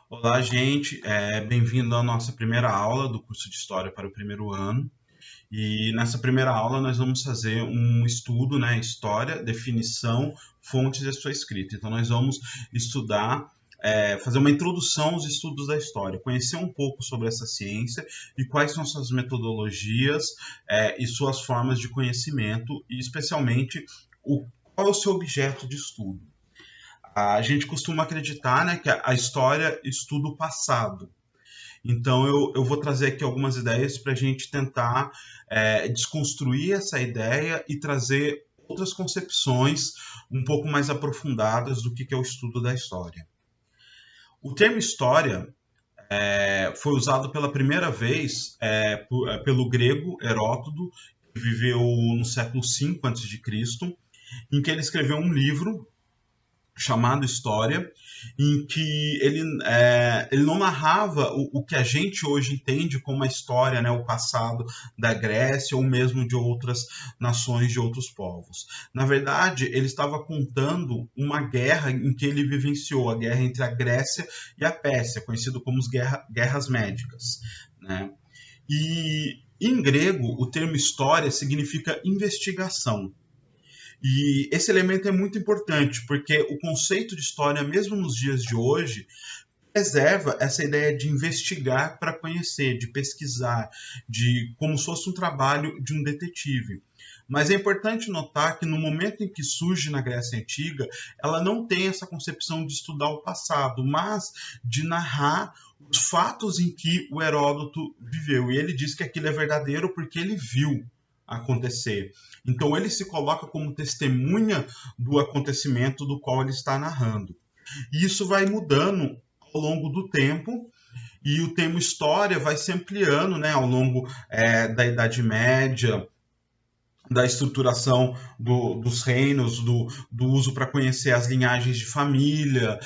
Olá, gente. Bem-vindo à nossa primeira aula do curso de História para o primeiro ano. E nessa primeira aula nós vamos fazer um estudo, né? História, definição, fontes e a sua escrita. Então nós vamos estudar, fazer uma introdução aos estudos da história, conhecer um pouco sobre essa ciência e quais são suas metodologias, e suas formas de conhecimento, e especialmente qual é o seu objeto de estudo. A gente costuma acreditar, né, que a história estuda o passado. Então, eu vou trazer aqui algumas ideias para a gente tentar desconstruir essa ideia e trazer outras concepções um pouco mais aprofundadas do que é o estudo da história. O termo história foi usado pela primeira vez pelo grego Heródoto, que viveu no século V a.C., em que ele escreveu um livro chamado História, em que ele não narrava o que a gente hoje entende como a história, né, o passado da Grécia ou mesmo de outras nações, de outros povos. Na verdade, ele estava contando uma guerra em que ele vivenciou, a guerra entre a Grécia e a Pérsia, conhecido como as guerras médicas, né? E em grego, o termo história significa investigação. E esse elemento é muito importante, porque o conceito de história, mesmo nos dias de hoje, preserva essa ideia de investigar para conhecer, de pesquisar, de como se fosse um trabalho de um detetive. Mas é importante notar que no momento em que surge na Grécia Antiga, ela não tem essa concepção de estudar o passado, mas de narrar os fatos em que o Heródoto viveu. E ele diz que aquilo é verdadeiro porque ele viu acontecer. Então ele se coloca como testemunha do acontecimento do qual ele está narrando. E isso vai mudando ao longo do tempo, e o termo história vai se ampliando, né, ao longo da Idade Média, da estruturação dos reinos, do uso para conhecer as linhagens de família,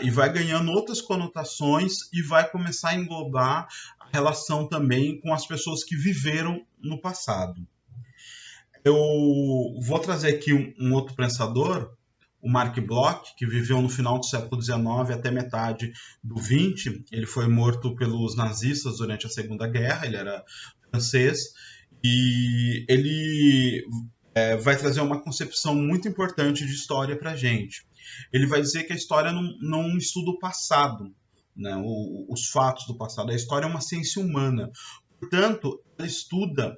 e vai ganhando outras conotações e vai começar a englobar a relação também com as pessoas que viveram no passado. Eu vou trazer aqui um outro pensador, o Marc Bloch, que viveu no final do século XIX até metade do XX. Ele foi morto pelos nazistas durante a Segunda Guerra, ele era francês, e ele vai trazer uma concepção muito importante de história para a gente. Ele vai dizer que a história não estuda o passado, né, os fatos do passado. A história é uma ciência humana. Portanto, ela estuda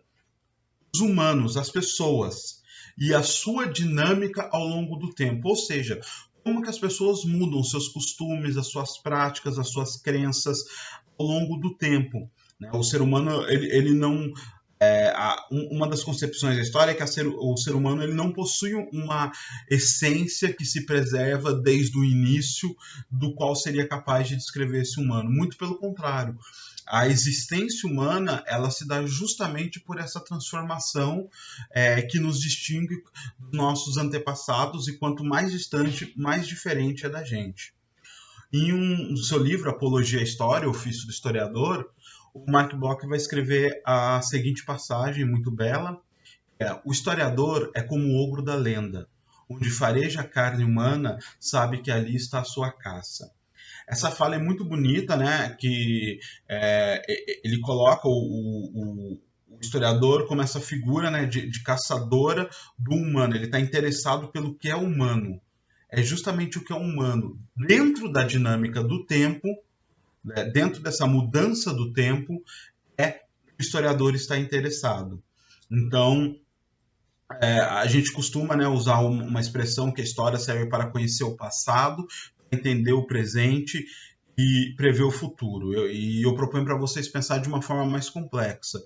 os humanos, as pessoas, e a sua dinâmica ao longo do tempo. Ou seja, como que as pessoas mudam os seus costumes, as suas práticas, as suas crenças ao longo do tempo. Né? O ser humano, ele não... uma das concepções da história é que o ser humano ele não possui uma essência que se preserva desde o início, do qual seria capaz de descrever esse humano. Muito pelo contrário, a existência humana ela se dá justamente por essa transformação que nos distingue dos nossos antepassados, e quanto mais distante, mais diferente é da gente. No seu livro Apologia à História, Ofício do Historiador, o Mark Bloch vai escrever a seguinte passagem muito bela: o historiador é como o ogro da lenda, onde fareja a carne humana, sabe que ali está a sua caça. Essa fala é muito bonita, né? Que ele coloca o historiador como essa figura, né, de caçadora do humano. Ele está interessado pelo que é humano. É justamente o que é humano. Dentro da dinâmica do tempo, né, dentro dessa mudança do tempo, o historiador está interessado. Então, a gente costuma, né, usar uma expressão que a história serve para conhecer o passado, entender o presente e prever o futuro. Eu proponho para vocês pensar de uma forma mais complexa.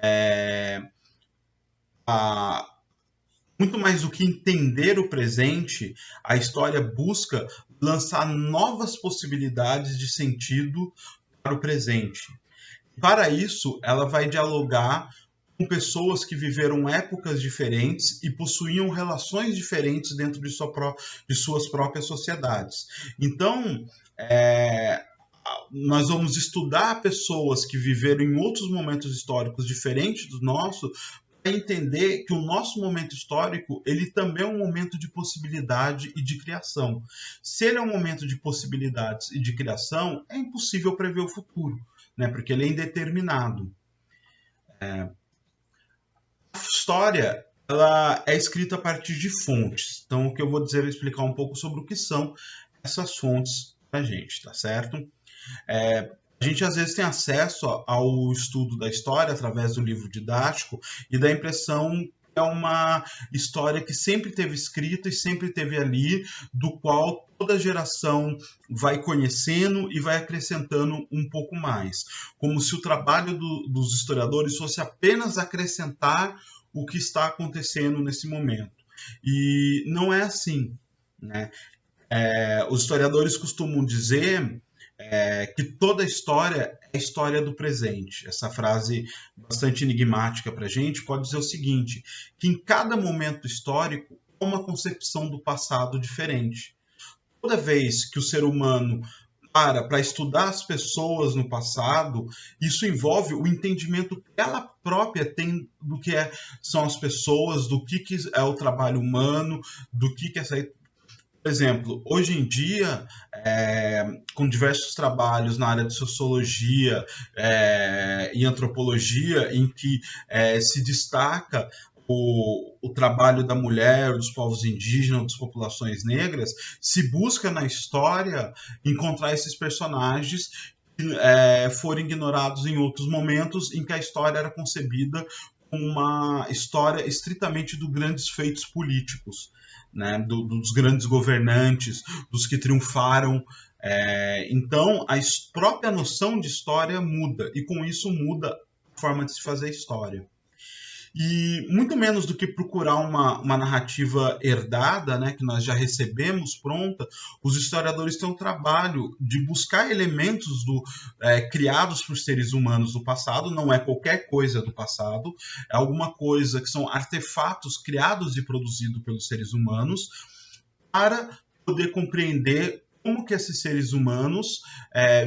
É, a, Muito mais do que entender o presente, a história busca lançar novas possibilidades de sentido para o presente. Para isso, ela vai dialogar com pessoas que viveram épocas diferentes e possuíam relações diferentes dentro de suas próprias sociedades. Então, nós vamos estudar pessoas que viveram em outros momentos históricos diferentes do nosso, a entender que o nosso momento histórico, ele também é um momento de possibilidade e de criação. Se ele é um momento de possibilidades e de criação, é impossível prever o futuro, né? Porque ele é indeterminado. A história, ela é escrita a partir de fontes. Então, o que eu vou dizer é explicar um pouco sobre o que são essas fontes para a gente, tá certo? A gente às vezes tem acesso ao estudo da história através do livro didático e dá a impressão que é uma história que sempre teve escrita e sempre teve ali, do qual toda geração vai conhecendo e vai acrescentando um pouco mais. Como se o trabalho dos historiadores fosse apenas acrescentar o que está acontecendo nesse momento. E não é assim, né? Os historiadores costumam dizer que toda história é história do presente. Essa frase bastante enigmática para a gente pode dizer o seguinte, que em cada momento histórico há uma concepção do passado diferente. Toda vez que o ser humano para estudar as pessoas no passado, isso envolve o entendimento que ela própria tem do que são as pessoas, do que é o trabalho humano, do que essa... Por exemplo, hoje em dia, com diversos trabalhos na área de sociologia e antropologia, em que se destaca o trabalho da mulher, dos povos indígenas, das populações negras, se busca na história encontrar esses personagens que foram ignorados em outros momentos em que a história era concebida como uma história estritamente dos grandes feitos políticos, né, dos grandes governantes, dos que triunfaram. Então, a própria noção de história muda, e com isso muda a forma de se fazer história. E muito menos do que procurar uma narrativa herdada, né, que nós já recebemos pronta, os historiadores têm um trabalho de buscar elementos criados por seres humanos do passado, não é qualquer coisa do passado, é alguma coisa que são artefatos criados e produzidos pelos seres humanos, para poder compreender como que esses seres humanos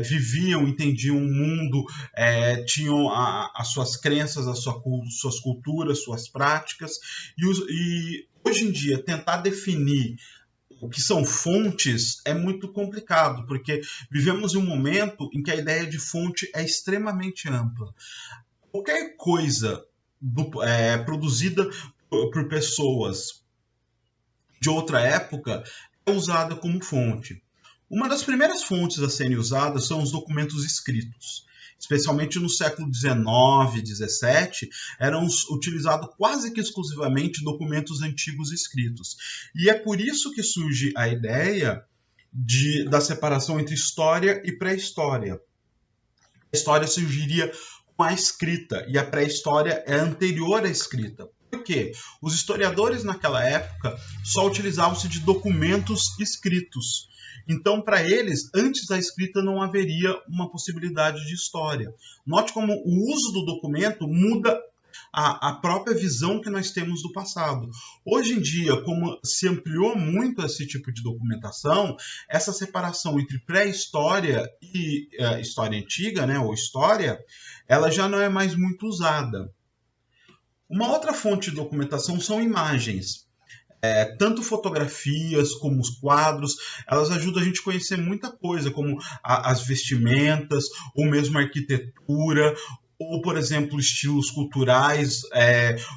viviam, entendiam o mundo, tinham as suas crenças, suas culturas, suas práticas, e hoje em dia tentar definir o que são fontes é muito complicado, porque vivemos em um momento em que a ideia de fonte é extremamente ampla. Qualquer coisa produzida por pessoas de outra época é usada como fonte. Uma das primeiras fontes a serem usadas são os documentos escritos. Especialmente no século XIX, XVII, eram utilizados quase que exclusivamente documentos antigos escritos. E é por isso que surge a ideia da separação entre história e pré-história. A história surgiria com a escrita, e a pré-história é anterior à escrita. Por quê? Os historiadores naquela época só utilizavam-se de documentos escritos. Então, para eles, antes da escrita não haveria uma possibilidade de história. Note como o uso do documento muda a própria visão que nós temos do passado. Hoje em dia, como se ampliou muito esse tipo de documentação, essa separação entre pré-história e história antiga, né, ou história, ela já não é mais muito usada. Uma outra fonte de documentação são imagens. Tanto fotografias como os quadros, elas ajudam a gente a conhecer muita coisa, como as vestimentas, ou mesmo a arquitetura, ou, por exemplo, estilos culturais,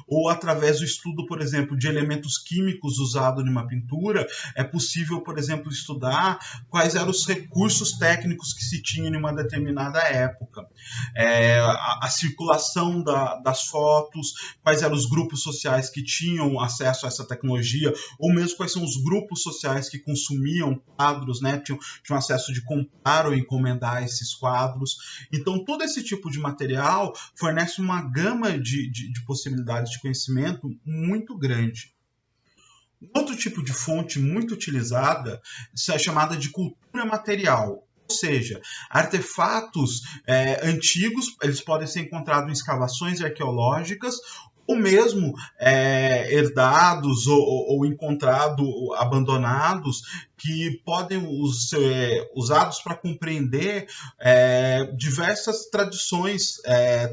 ou através do estudo, por exemplo, de elementos químicos usados numa pintura, é possível, por exemplo, estudar quais eram os recursos técnicos que se tinha em uma determinada época, a circulação das fotos, quais eram os grupos sociais que tinham acesso a essa tecnologia, ou mesmo quais são os grupos sociais que consumiam quadros, né, tinham acesso de comprar ou encomendar esses quadros. Então, todo esse tipo de material fornece uma gama de possibilidades de conhecimento muito grande. Outro tipo de fonte muito utilizada é chamada de cultura material, ou seja, artefatos antigos, eles podem ser encontrados em escavações arqueológicas, ou mesmo herdados ou encontrados abandonados, que podem ser usados para compreender diversas tradições,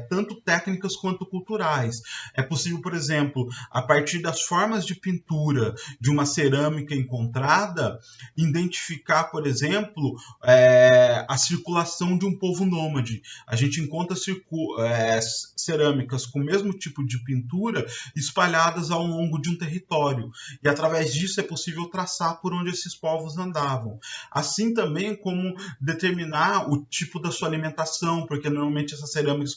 tanto técnicas quanto culturais. É possível, por exemplo, a partir das formas de pintura de uma cerâmica encontrada, identificar, por exemplo, a circulação de um povo nômade. A gente encontra cerâmicas com o mesmo tipo de pintura espalhadas ao longo de um território. E através disso é possível traçar por onde esses povos andavam. Assim também como determinar o tipo da sua alimentação, porque normalmente essas cerâmicas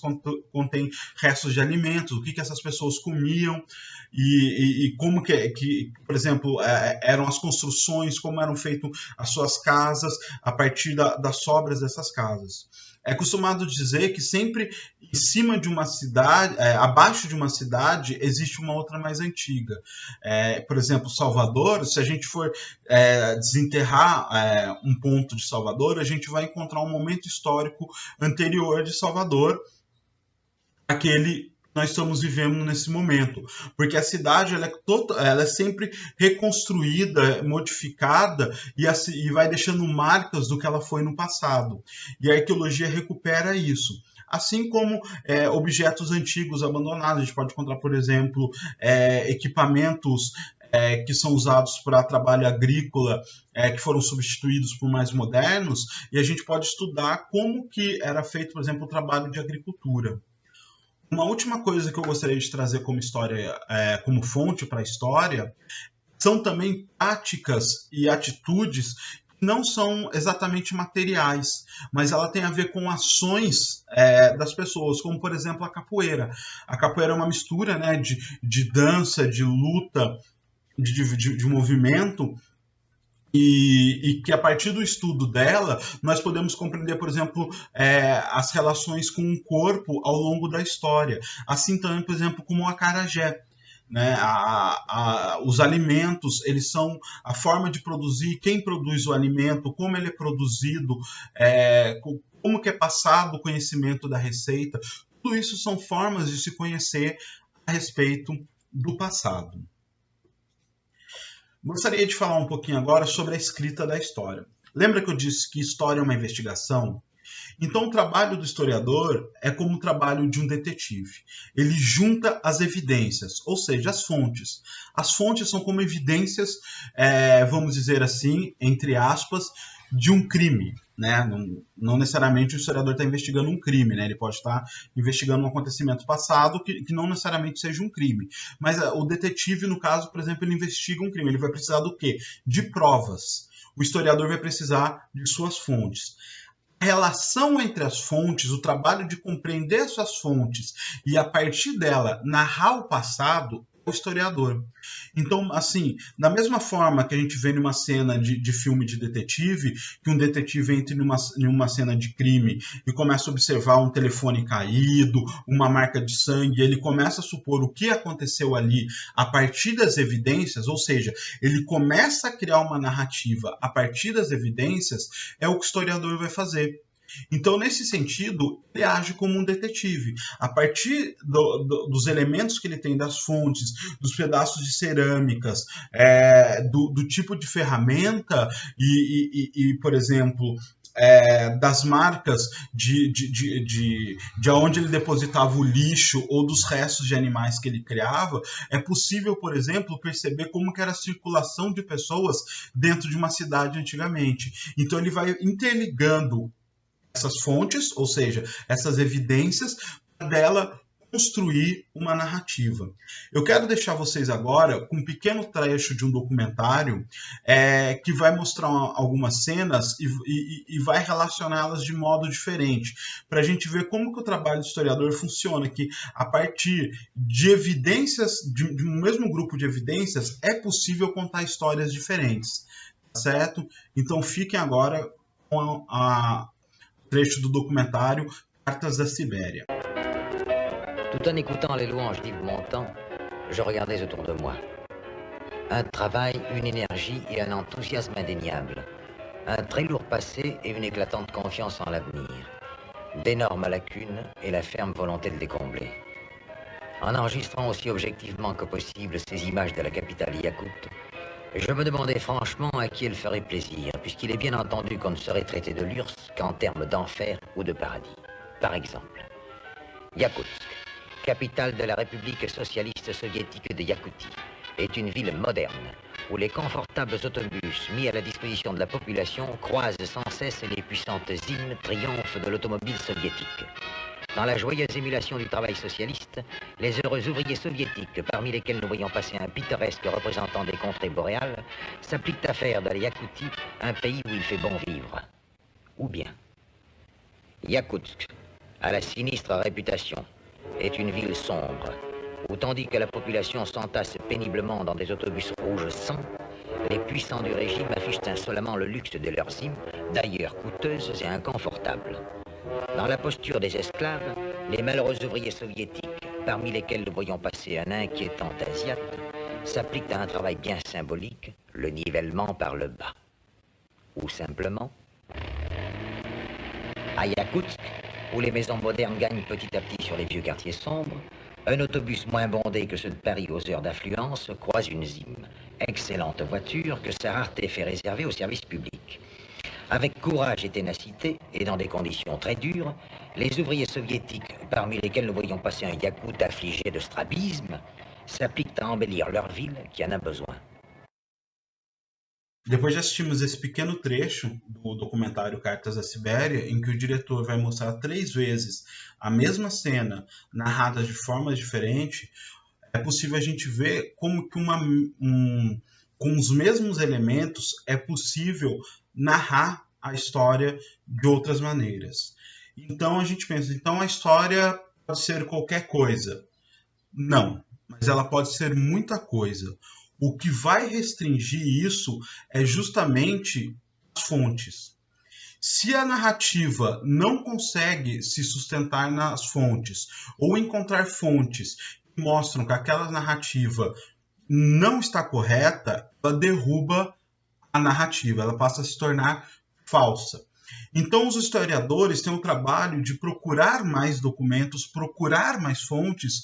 contêm restos de alimentos, o que essas pessoas comiam e como que, por exemplo, eram as construções, como eram feitas as suas casas a partir das sobras dessas casas. É costumado dizer que sempre em cima de uma cidade, abaixo de uma cidade, existe uma outra mais antiga. Por exemplo, Salvador, se a gente for desenterrar um ponto de Salvador, a gente vai encontrar um momento histórico anterior de Salvador, aquele nós estamos vivendo nesse momento, porque a cidade ela é sempre reconstruída, modificada e vai deixando marcas do que ela foi no passado. E a arqueologia recupera isso. Assim como objetos antigos abandonados, a gente pode encontrar, por exemplo, equipamentos que são usados para trabalho agrícola, que foram substituídos por mais modernos, e a gente pode estudar como que era feito, por exemplo, o trabalho de agricultura. Uma última coisa que eu gostaria de trazer como história, como fonte para a história, são também práticas e atitudes que não são exatamente materiais, mas ela tem a ver com ações das pessoas, como por exemplo a capoeira. A capoeira é uma mistura, né, de dança, de luta, de movimento, e que a partir do estudo dela, nós podemos compreender, por exemplo, as relações com o corpo ao longo da história. Assim também, por exemplo, como o acarajé. Né? Os alimentos, eles são a forma de produzir, quem produz o alimento, como ele é produzido, como que é passado o conhecimento da receita. Tudo isso são formas de se conhecer a respeito do passado. Gostaria de falar um pouquinho agora sobre a escrita da história. Lembra que eu disse que história é uma investigação? Então, o trabalho do historiador é como o trabalho de um detetive. Ele junta as evidências, ou seja, as fontes. As fontes são como evidências, vamos dizer assim, entre aspas, de um crime. Né? Não necessariamente o historiador está investigando um crime, né? Ele pode estar investigando um acontecimento passado que não necessariamente seja um crime. Mas o detetive, no caso, por exemplo, ele investiga um crime. Ele vai precisar do quê? De provas. O historiador vai precisar de suas fontes. A relação entre as fontes, o trabalho de compreender essas fontes e, a partir dela, narrar o passado, o historiador. Então, assim, da mesma forma que a gente vê numa cena de filme de detetive, que um detetive entra em uma cena de crime e começa a observar um telefone caído, uma marca de sangue, ele começa a supor o que aconteceu ali a partir das evidências, ou seja, ele começa a criar uma narrativa a partir das evidências, é o que o historiador vai fazer. Então, nesse sentido, ele age como um detetive. A partir dos elementos que ele tem, das fontes, dos pedaços de cerâmicas, do tipo de ferramenta e por exemplo, das marcas de onde ele depositava o lixo ou dos restos de animais que ele criava, é possível, por exemplo, perceber como que era a circulação de pessoas dentro de uma cidade antigamente. Então, ele vai interligando essas fontes, ou seja, essas evidências, dela construir uma narrativa. Eu quero deixar vocês agora com um pequeno trecho de um documentário que vai mostrar algumas cenas e vai relacioná-las de modo diferente, para a gente ver como que o trabalho do historiador funciona, que a partir de evidências, de um mesmo grupo de evidências, é possível contar histórias diferentes, certo? Então fiquem agora com trecho do documentário Cartas da Sibéria. Tout en écoutant les louanges d'Yves Montand, je regardais autour de moi. Un travail, une énergie et un enthousiasme indéniables. Un très lourd passé et une éclatante confiance en l'avenir. D'énormes lacunes et la ferme volonté de les combler. En enregistrant aussi objectivement que possible ces images de la capitale Yakoute, Je me demandais franchement à qui elle ferait plaisir, puisqu'il est bien entendu qu'on ne saurait traiter de l'URSS qu'en termes d'enfer ou de paradis. Par exemple, Yakoutsk, capitale de la République socialiste soviétique de Yakoutie, est une ville moderne où les confortables autobus mis à la disposition de la population croisent sans cesse les puissantes hymnes triomphes de l'automobile soviétique. Dans la joyeuse émulation du travail socialiste, les heureux ouvriers soviétiques, parmi lesquels nous voyons passer un pittoresque représentant des contrées boréales, s'appliquent à faire de la Yakoutie un pays où il fait bon vivre. Ou bien, Yakoutsk, à la sinistre réputation, est une ville sombre, où tandis que la population s'entasse péniblement dans des autobus rouges sang, les puissants du régime affichent insolemment le luxe de leurs hymnes, d'ailleurs coûteuses et inconfortables. Dans la posture des esclaves, les malheureux ouvriers soviétiques, parmi lesquels nous voyons passer un inquiétant asiate, s'appliquent à un travail bien symbolique, le nivellement par le bas. Ou simplement, à Yakoutsk, où les maisons modernes gagnent petit à petit sur les vieux quartiers sombres, un autobus moins bondé que ceux de Paris aux heures d'affluence croise une ZIM, excellente voiture que sa rareté fait réserver au service public. Avec courage et ténacité, et dans des conditions très dures, les ouvriers soviétiques, parmi lesquels nous voyons passer un Yakout affligé de strabisme, s'appliquent à embellir leur ville qui en a besoin. Depois de assistirmos esse pequeno trecho do documentário Cartas da Sibéria, em que o diretor vai mostrar 3 vezes a mesma cena narrada de formas diferentes, é possível a gente ver como que com os mesmos elementos é possível narrar a história de outras maneiras. Então a gente pensa, então a história pode ser qualquer coisa. Não, mas ela pode ser muita coisa. O que vai restringir isso é justamente as fontes. Se a narrativa não consegue se sustentar nas fontes ou encontrar fontes que mostram que aquela narrativa não está correta, ela derruba a narrativa, ela passa a se tornar falsa. Então, os historiadores têm o trabalho de procurar mais documentos, procurar mais fontes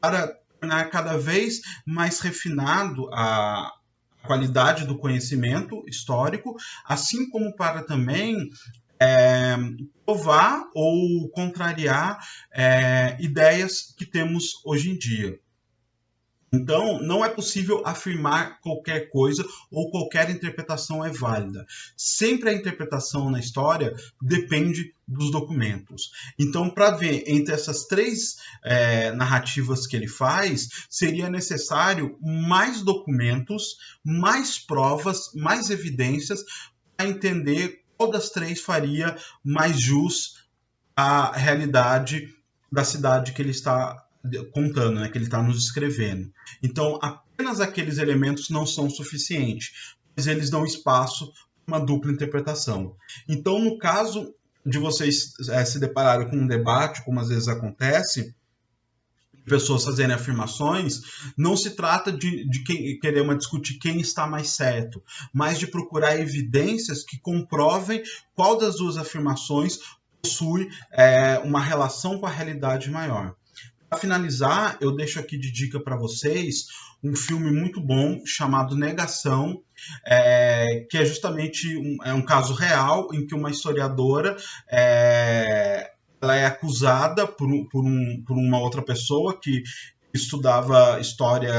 para tornar cada vez mais refinado a qualidade do conhecimento histórico, assim como para também provar ou contrariar ideias que temos hoje em dia. Então, não é possível afirmar qualquer coisa ou qualquer interpretação é válida. Sempre a interpretação na história depende dos documentos. Então, para ver entre essas 3 narrativas que ele faz, seria necessário mais documentos, mais provas, mais evidências para entender qual das 3 faria mais jus à realidade da cidade que ele está contando, né, que ele está nos escrevendo. Então, apenas aqueles elementos não são suficientes, pois eles dão espaço para uma dupla interpretação. Então, no caso de vocês se depararem com um debate, como às vezes acontece, pessoas fazerem afirmações, não se trata de querer discutir quem está mais certo, mas de procurar evidências que comprovem qual das 2 afirmações possui uma relação com a realidade maior. Para finalizar, eu deixo aqui de dica para vocês um filme muito bom chamado Negação, que é justamente um caso real em que uma historiadora ela é acusada por uma outra pessoa que estudava história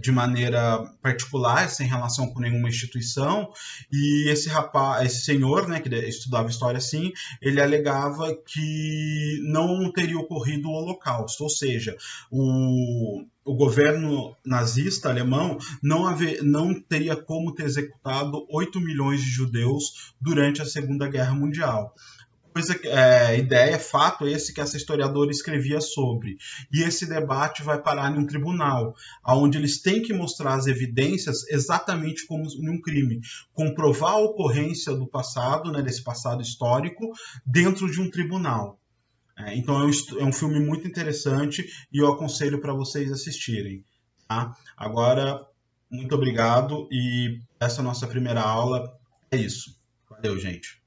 de maneira particular, sem relação com nenhuma instituição, e esse senhor, né, que estudava história assim, ele alegava que não teria ocorrido o Holocausto, ou seja, o governo nazista alemão não teria como ter executado 8 milhões de judeus durante a Segunda Guerra Mundial. Ideia, fato esse que essa historiadora escrevia sobre. E esse debate vai parar em um tribunal, onde eles têm que mostrar as evidências exatamente como em um crime, comprovar a ocorrência do passado, né, desse passado histórico, dentro de um tribunal. Então é um filme muito interessante e eu aconselho para vocês assistirem. Tá? Agora, muito obrigado e essa nossa primeira aula é isso. Valeu, gente.